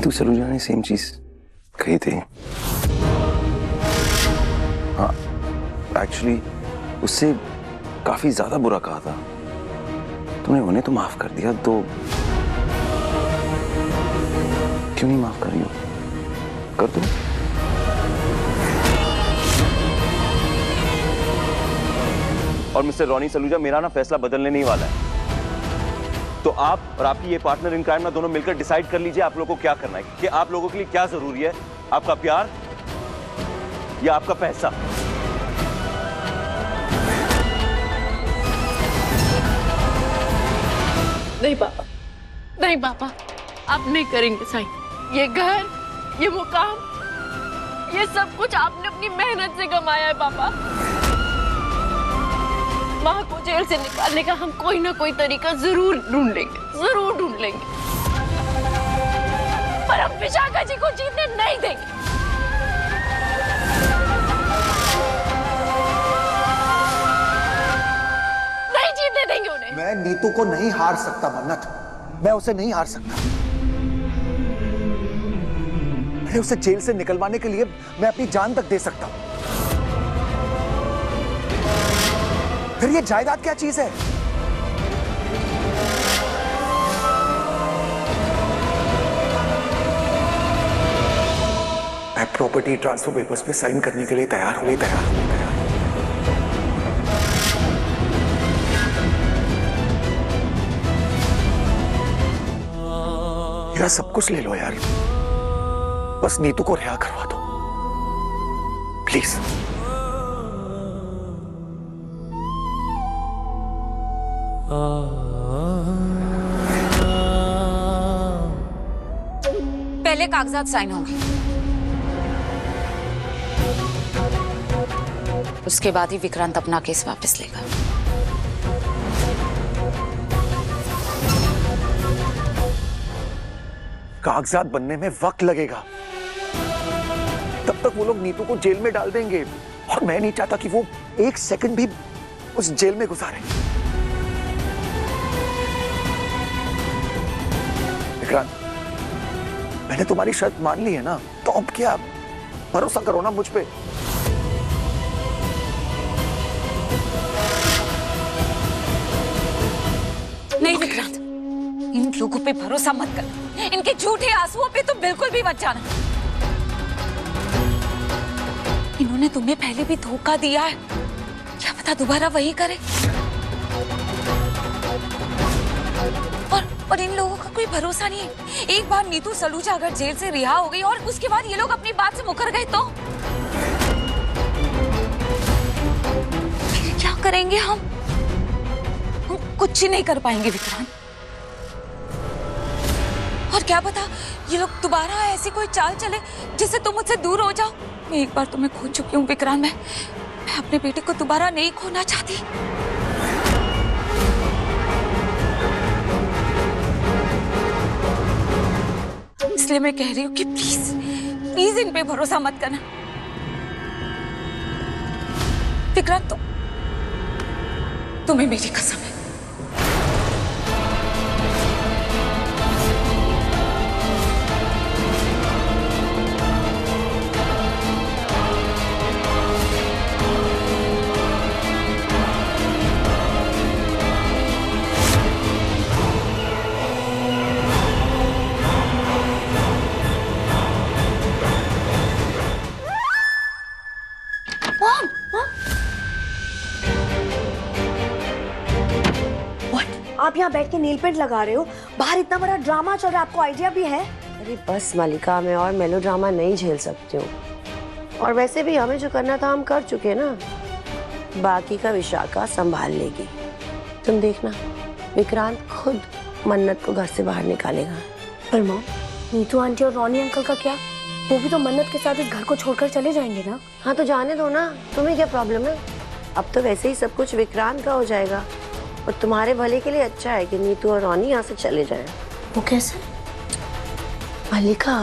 नीतू सलूजा ने सेम चीज कही थी। हाँ, एक्चुअली उससे काफी ज्यादा बुरा कहा था। तुमने उन्हें तो माफ कर दिया, तो क्यों नहीं माफ कर रही हो? कर दो। और मिस्टर रॉनी सलूजा, मेरा ना फैसला बदलने नहीं वाला है। तो आप और आपकी ये पार्टनर इन क्राइम ना दोनों मिलकर डिसाइड कर लीजिए आप लोगों को क्या करना है, कि आप लोगों के लिए क्या जरूरी है, आपका प्यार या आपका पैसा। नहीं पापा, नहीं पापा, आप नहीं करेंगे साइन। ये घर, ये मुकाम, ये सब कुछ आपने अपनी मेहनत से कमाया है पापा। माँ को जेल से निकालने का हम कोई ना कोई तरीका जरूर ढूंढ लेंगे, जरूर ढूंढ लेंगे, पर हम विशाखा जी को जीतने नहीं देंगे। नहीं जीतने देंगे उन्हें। मैं नीतू को नहीं हार सकता मन्नत, मैं उसे नहीं हार सकता। मैं उसे जेल से निकलवाने के लिए मैं अपनी जान तक दे सकता हूं। फिर ये जायदाद क्या चीज है? मैं प्रॉपर्टी ट्रांसफर पेपर्स पे साइन करने के लिए तैयार हूं। मेरा सब कुछ ले लो यार, बस नीतू को रिहा करवा दो प्लीज। पहले कागजात साइन होंगे, उसके बाद ही विक्रांत अपना केस वापस लेगा। कागजात बनने में वक्त लगेगा, तब तक वो लोग नीतू को जेल में डाल देंगे, और मैं नहीं चाहता कि वो एक सेकंड भी उस जेल में गुजारे। विक्रांत, मैंने तुम्हारी शर्त मान ली है ना, तो अब क्या, भरोसा करो ना मुझ पे। नहीं विक्रांत, इन लोगों पे भरोसा मत कर, इनके झूठे आंसुओं पे तो बिल्कुल भी मत जाना। इन्होंने तुम्हें पहले भी धोखा दिया है, क्या पता दोबारा वही करे। और इन लोगों का कोई भरोसा नहीं है। एक बार नीतू सलूजा अगर जेल से रिहा हो गई और उसके बाद ये लोग अपनी बात से मुकर गए तो क्या करेंगे हम कुछ ही नहीं कर पाएंगे विक्रांत। और क्या पता ये लोग दोबारा ऐसी कोई चाल चले जिससे तुम मुझसे दूर हो जाओ। मैं एक बार तुम्हें खो चुकी हूँ विक्रांत, मैं अपने बेटे को दोबारा नहीं खोना चाहती। इसलिए मैं कह रही हूँ कि प्लीज प्लीज इन पे भरोसा मत करना विक्रांत। तुम्हें मेरी कसम है। आप यहाँ बैठ के नील पेंट लगा रहे हो, बाहर इतना बड़ा ड्रामा चल रहा है, आपको आइडिया भी है? अरे बस मालिका, मैं और मेलो ड्रामा नहीं झेल सकती हूँ। और वैसे भी हमें जो करना था हम कर चुके ना, बाकी का विशाखा संभाल लेगी। तुम देखना, विक्रांत खुद मन्नत को घर से बाहर निकालेगा। पर मॉम, नीतू आंटी और रॉनी अंकल का क्या? वो भी तो मन्नत के साथ इस घर को छोड़कर चले जाएंगे ना। हाँ तो जाने दो ना, तुम्हें क्या प्रॉब्लम है? अब तो वैसे ही सब कुछ विक्रांत का हो जाएगा, और तुम्हारे भले के लिए अच्छा है कि नीतू और रॉनी यहाँ से चले जाएं। वो कैसे? मालिका,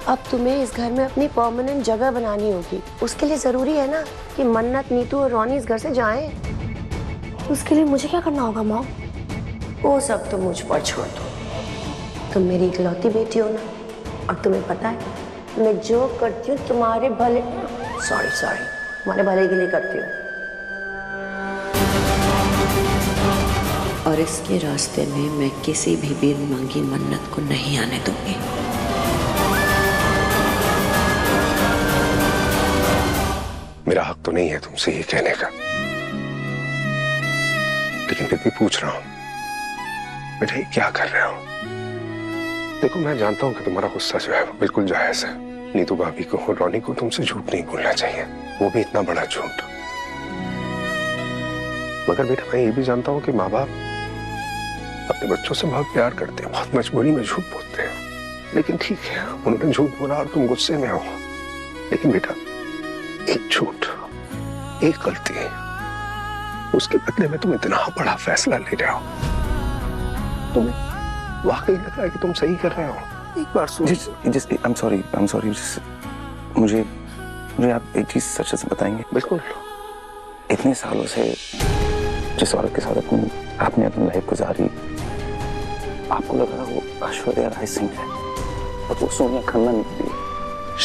अब तुम्हें इस घर में अपनी परमानेंट जगह बनानी होगी। उसके लिए जरूरी है ना कि मन्नत, नीतू और रॉनी इस घर से जाएं। उसके लिए मुझे क्या करना होगा मॉम? वो सब तो मुझ पर छोड़ दो। तुम मेरी इकलौती बेटी हो ना, और तुम्हें पता है मैं जो करती हूँ तुम्हारे भले, सॉरी तुम्हारे भले के लिए करती हूँ। और इसके रास्ते में मैं किसी भी बिन मांगी मन्नत को नहीं आने दूंगी। मेरा हक तो नहीं है तुमसे ये कहने का, लेकिन फिर भी पूछ रहा हूं, बेटा ये क्या कर रहे हो? देखो मैं जानता हूं कि तुम्हारा गुस्सा जो है वो बिल्कुल जायज है। नीतू भाभी को, रॉनी को तुमसे झूठ नहीं बोलना चाहिए, वो भी इतना बड़ा झूठ। मगर बेटा मैं ये भी जानता हूं कि माँ बाप अपने बच्चों से बहुत प्यार करते हैं, बहुत मजबूरी में झूठ बोलते हैं। लेकिन ठीक है, उन्होंने झूठ बोला और तुम गुस्से में हो, लेकिन बेटा एक झूठ, एक गलती, उसके बदले में तुम इतना बड़ा फैसला ले रहे हो। तुम्हें वाकई लग रहा है कि तुम सही कर रहे हो? एक बार सोच। आई एम सॉरी मुझे आप एक चीज सच से बताएंगे? बिल्कुल। इतने सालों से जिस औरत के साथ आपने अपनी लाइफ गुजारी, आपको लग रहा वो ऐश्वर्या राय सिंह है, और वो सोनिया खन्ना निकली।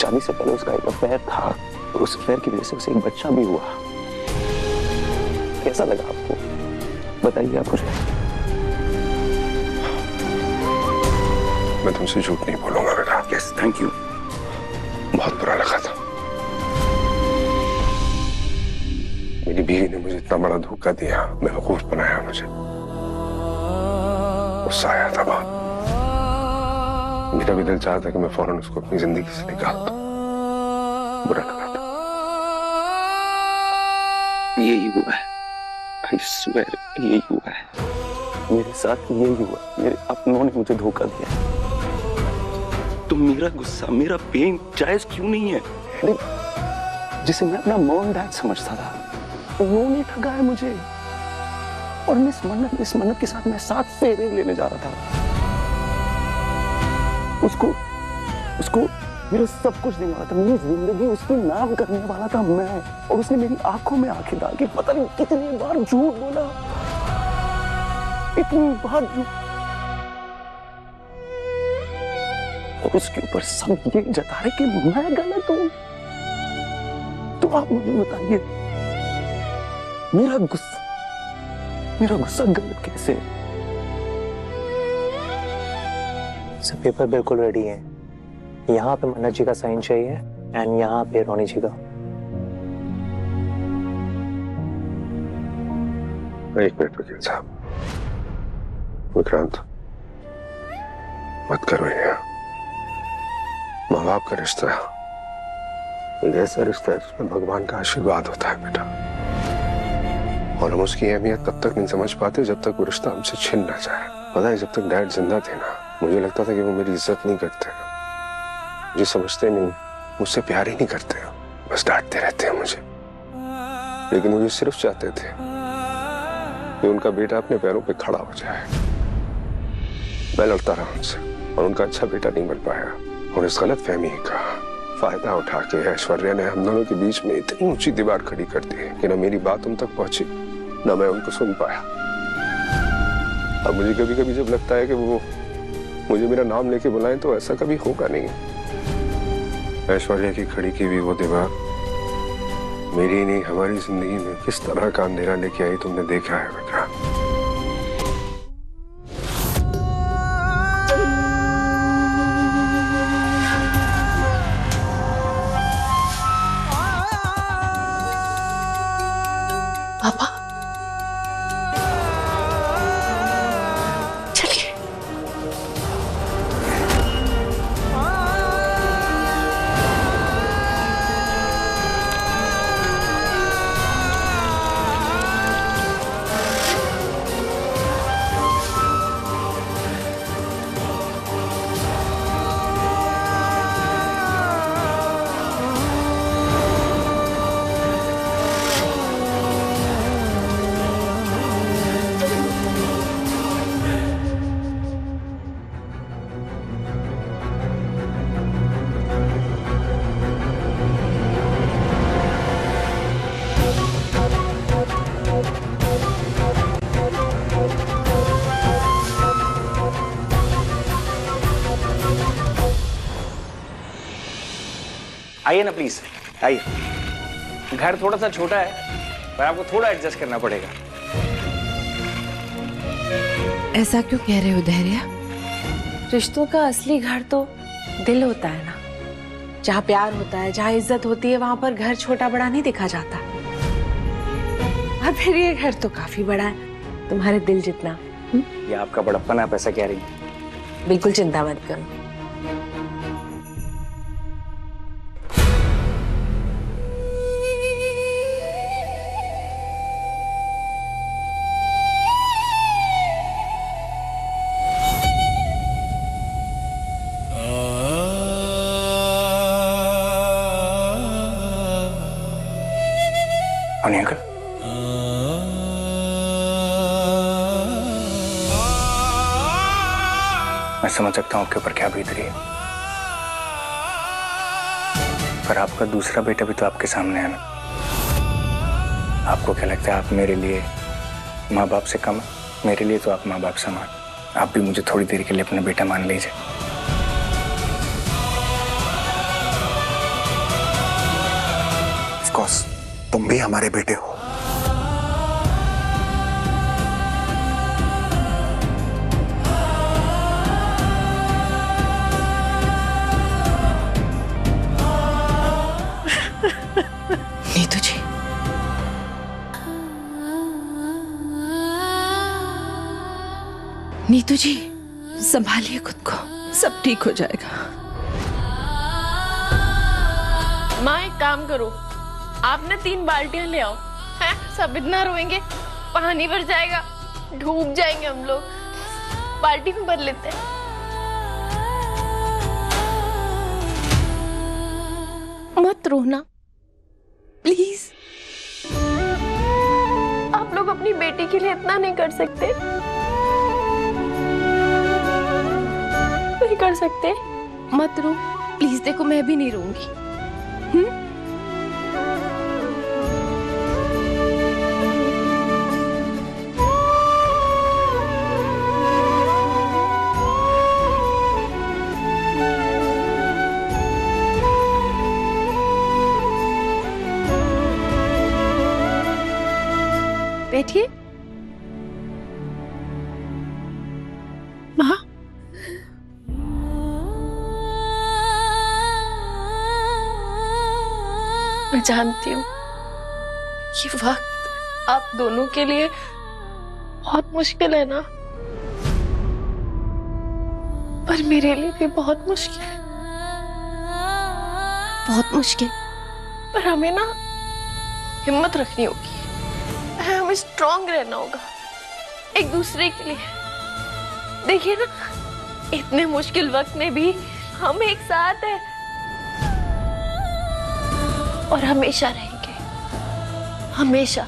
शादी से पहले उसका एक अफेयर था, और उस अफेयर की वजह से उसे एक बच्चा भी हुआ। कैसा लगा आपको? बताइए आप मुझे। मैं तुमसे झूठ नहीं बोलूंगा बेटा। Yes, thank you. बहुत बुरा लगा था, मेरी बीवी ने मुझे इतना बड़ा धोखा दिया, बेवकूफ बनाया मुझे। गुस्सा आया था बहुत, मेरा भी दिल चाहता कि मैं फौरन उसको अपनी जिंदगी से निकाल दूं। बुरा लगा था। यही हुआ है, आई स्वेयर यही हुआ है मेरे साथ, यही हुआ। मेरे अपनों ने मुझे धोखा दिया। तो मेरा गुस्सा, मेरा पेन जायज क्यों नहीं है? जिसे मैं अपना मॉम डैड समझता था, उन्होंने ठगा है मुझे। और मिस मन्नत के साथ मैं 7 फेरे लेने जा रहा था। उसको मेरा सब कुछ देने वाला था, मेरी जिंदगी उसके नाम करने वाला था मैं। और उसने मेरी आंखों में आंखें डाल के पता नहीं कितनी बार झूठ बोला, इतनी बार झूठ। और उसके ऊपर सब ये जता रहे कि मैं गलत हूं। तो आप मुझे बताइए, मेरा गुस्सा गलत कैसे? सब पेपर बिल्कुल रेडी है। यहाँ पे मन्नत जी का साइन चाहिए एंड यहाँ पे रोनी जी का। एक मिनट वकील साहब, विक्रांत मत करो ये। माँ बाप का रिश्ता एक ऐसा रिश्ता है जिसमें भगवान का आशीर्वाद होता है बेटा, और हम उसकी अहमियत तब तक नहीं समझ पाते जब तक वो रिश्ता हमसे छिन ना जाए। पता है, जब तक डैड जिंदा थे ना, मुझे लगता था कि वो मेरी इज्जत नहीं करते, मुझे समझते नहीं, मुझसे प्यार ही नहीं करते, बस डांटते रहते हैं मुझे। लेकिन मुझे सिर्फ चाहते थे कि उनका बेटा अपने पैरों पे खड़ा हो जाए। मैं लड़ता रहा उनसे, और उनका अच्छा बेटा नहीं बन पाया। और इस गलत फहमी का फायदा उठा के ऐश्वर्या ने हम दोनों के बीच में इतनी ऊंची दीवार खड़ी कर दी कि न मेरी बात उन तक पहुंची, न मैं उनको सुन पाया। अब मुझे कभी कभी जब लगता है कि वो मुझे मेरा नाम लेके बुलाएं, तो ऐसा कभी होगा नहीं। ऐश्वर्या की खड़ी की भी वो दीवार मेरी नहीं, हमारी जिंदगी में किस तरह का अंधेरा लेके आई तुमने देखा है बेटा। पापा चलिए। आइए ना प्लीज, आइए। घर थोड़ा सा छोटा है पर आपको थोड़ा एडजस्ट करना पड़ेगा। ऐसा क्यों कह रहे हो धैर्य? रिश्तों का असली घर तो दिल होता है ना। जहाँ प्यार होता है, जहाँ इज्जत होती है, वहां पर घर छोटा बड़ा नहीं देखा जाता। और फिर ये घर तो काफी बड़ा है, तुम्हारे दिल जितना। ये आपका बड़प्पन, आप ऐसा कह रही हैं। बिल्कुल चिंता मत करो। रोनी अंकल, मैं समझ सकता हूं आपके ऊपर क्या बीत रही है, पर आपका दूसरा बेटा भी तो आपके सामने है ना। आपको क्या लगता है आप मेरे लिए माँ बाप से कम? मेरे लिए तो आप माँ बाप समान। आप भी मुझे थोड़ी देर के लिए अपना बेटा मान लीजिए। ऑफ कोर्स तुम भी हमारे बेटे हो। नीतू जी, नीतू जी संभालिए खुद को, सब ठीक हो जाएगा। माँ एक काम करो, आप ना 3 बाल्टियां ले आओ। हैं? सब इतना रोएंगे, पानी भर जाएगा, डूब जाएंगे हम लोग। बाल्टी में भर लेते हैं। मत रोना प्लीज। आप लोग अपनी बेटी के लिए इतना नहीं कर सकते? नहीं कर सकते? मत रो प्लीज। देखो मैं भी नहीं रोऊंगी। बैठिए। माँ, मैं जानती हूँ ये वक्त आप दोनों के लिए बहुत मुश्किल है ना, पर मेरे लिए भी बहुत मुश्किल है। बहुत मुश्किल, पर हमें ना हिम्मत रखनी होगी, हमें स्ट्रांग रहना होगा एक दूसरे के लिए। देखिए ना, इतने मुश्किल वक्त में भी हम एक साथ हैं और हमेशा रहेंगे, हमेशा।